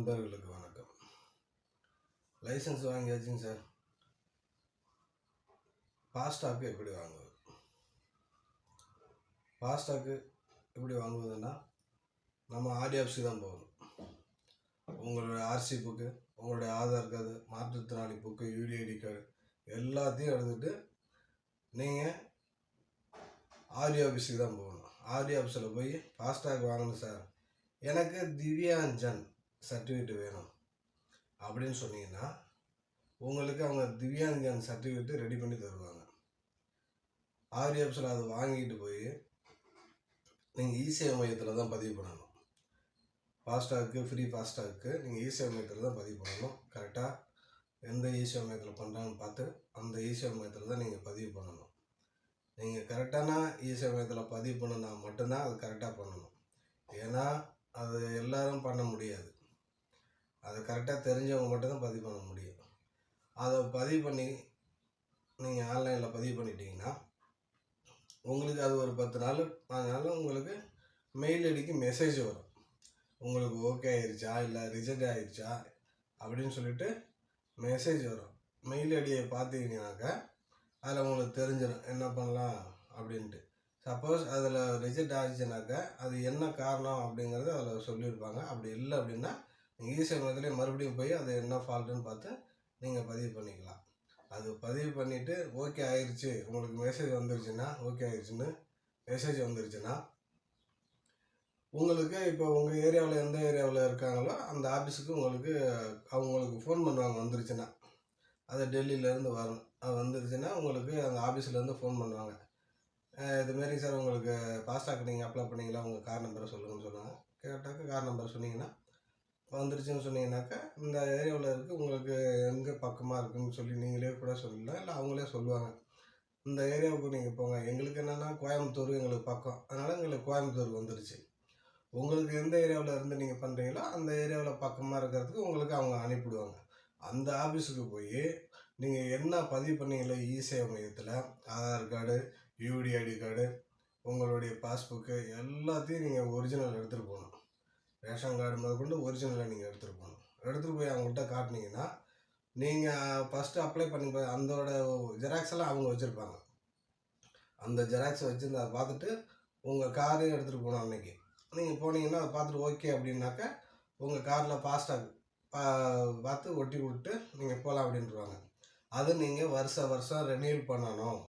நண்பர்களுக்கு வணக்கம். Licence வாங்கியாச்சுங்க sir. ஃபாஸ்டாக்கு எப்படி வாங்குவது? ஃபாஸ்டாக்கு எப்படி வாங்குவதுன்னா, நம்ம ஆர்டி ஆஃபீஸுக்கு தான் போகணும். உங்களுடைய ஆர்சி புக்கு, உங்களுடைய ஆதார் கார்டு, மாற்றுத்திறனாளி புக்கு, யூடிஐடி கார்டு எல்லாத்தையும் எடுத்துகிட்டு நீங்கள் ஆர்டி ஆஃபீஸுக்கு தான் போகணும். ஆர்டி ஆஃபீஸில் போய் ஃபாஸ்டாக் வாங்கணும் சார், எனக்கு திவ்யாஞ்சன் சர்டிஃபிகேட் வேணும் அப்படின்னு சொன்னீங்கன்னா, உங்களுக்கு அவங்க திவ்யாஞ்சன் சர்டிஃபிகேட்டு ரெடி பண்ணி தருவாங்க. ஆர்டி ஆஃபீஸில் அதை வாங்கிட்டு போய் நீங்கள் இசேவை மையத்தில் தான் பதிவு பண்ணணும். ஃபாஸ்டாக்கு, ஃப்ரீ ஃபாஸ்டாக்கு நீங்கள் இசேவை மையத்தில் தான் பதிவு பண்ணணும். கரெக்டாக எந்த இசேவை மையத்தில் பண்ணுறாங்கன்னு பார்த்து அந்த இசேவை மையத்தில் தான் நீங்கள் பதிவு பண்ணணும். நீங்கள் கரெக்டான இசேவை மையத்தில் பதிவு பண்ணினா மட்டும்தான் அது கரெக்டாக பண்ணணும். ஏன்னா அது எல்லோரும் பண்ண முடியாது. அதை கரெக்டாக தெரிஞ்சவங்க மட்டும்தான் பதிவு பண்ண முடியும். அதை பதிவு பண்ணி நீங்கள் ஆன்லைனில் பதிவு பண்ணிட்டீங்கன்னா, உங்களுக்கு அது ஒரு 10 நாள் 5 நாள் உங்களுக்கு மெயில் ஐடிக்கு மெசேஜ் வரும். உங்களுக்கு ஓகே ஆயிடுச்சா இல்லை ரிஜெக்ட் ஆகிடுச்சா அப்படின்னு சொல்லிட்டு மெசேஜ் வரும். மெயில் ஐடியை பார்த்தீங்கன்னாக்கா அதில் உங்களுக்கு தெரிஞ்சிடும் என்ன பண்ணலாம் அப்படின்ட்டு. சப்போஸ் அதில் ரிஜெக்ட் ஆகிடுச்சுனாக்கா அது என்ன காரணம் அப்படிங்கிறது அதில் சொல்லியிருப்பாங்க. அப்படி இல்லை அப்படின்னா நீங்கள் இசேவை மையத்திலே மறுபடியும் போய் அது என்ன ஃபால்ட்டுன்னு பார்த்து நீங்கள் பதிவு பண்ணிக்கலாம். அது பதிவு பண்ணிவிட்டு ஓகே ஆயிடுச்சு, உங்களுக்கு மெசேஜ் வந்துருச்சுன்னா, ஓகே ஆயிடுச்சுன்னு மெசேஜ் வந்துருச்சுன்னா, உங்களுக்கு இப்போ உங்கள் ஏரியாவில் எந்த ஏரியாவில் இருக்காங்களோ அந்த ஆஃபீஸுக்கு அவங்களுக்கு ஃபோன் பண்ணுவாங்க. வந்துருச்சுன்னா அது டெல்லியிலேருந்து வரும். அது வந்துருச்சுன்னா உங்களுக்கு அந்த ஆஃபீஸ்லேருந்து ஃபோன் பண்ணுவாங்க. இதுமாரி சார் உங்களுக்கு ஃபாஸ்டாக் நீங்கள் அப்ளை பண்ணிங்களா, உங்கள் கார் நம்பரை சொல்லுங்கன்னு சொன்னாங்க. கேட்டாக்க கார் நம்பர் சொன்னீங்கன்னா வந்துருச்சுன்னு சொன்னீங்கன்னாக்கா இந்த ஏரியாவில் இருக்குது, உங்களுக்கு எங்கே பக்கமாக இருக்குதுன்னு சொல்லி நீங்களே கூட சொல்லலாம், இல்லை அவங்களே சொல்லுவாங்க. இந்த ஏரியாவுக்கு நீங்கள் போங்க, எங்களுக்கு என்னென்னா கோயம்புத்தூர் எங்களுக்கு பக்கம், அதனால் எங்களுக்கு கோயம்புத்தூர் வந்துருச்சு. உங்களுக்கு எந்த ஏரியாவில் இருந்து நீங்கள் பண்ணுறீங்களோ அந்த ஏரியாவில் பக்கமாக இருக்கிறதுக்கு உங்களுக்கு அவங்க அனுப்பிவிடுவாங்க. அந்த ஆஃபீஸுக்கு போய் நீங்கள் என்ன பதிவு பண்ணீங்களோ இசேவை மையத்தில் ஆதார் கார்டு, யூடிஐடி கார்டு, உங்களுடைய பாஸ்புக்கு எல்லாத்தையும் நீங்கள் ஒரிஜினல் எடுத்துகிட்டு போகணும். ரேஷன் கார்டு முதற்கொண்டு ஒரிஜினலை நீங்கள் எடுத்துகிட்டு போகணும். எடுத்துகிட்டு போய் அவங்கள்ட்ட காட்டினீங்கன்னா, நீங்கள் ஃபஸ்ட்டு அப்ளை பண்ணி அதோட ஜெராக்ஸ் எல்லாம் அவங்க வச்சுருப்பாங்க. அந்த ஜெராக்ஸை வச்சுருந்து அதை பார்த்துட்டு உங்கள் காரையும் எடுத்துகிட்டு போகணும். அன்றைக்கி நீங்கள் போனீங்கன்னா அதை பார்த்துட்டு ஓகே அப்படின்னாக்கா உங்கள் காரில் ஃபாஸ்டாக் பார்த்து ஒட்டி விட்டு நீங்கள் போகலாம் அப்படின்ட்டுருவாங்க. அது நீங்கள் வருஷம் ரெனியூல் பண்ணணும்.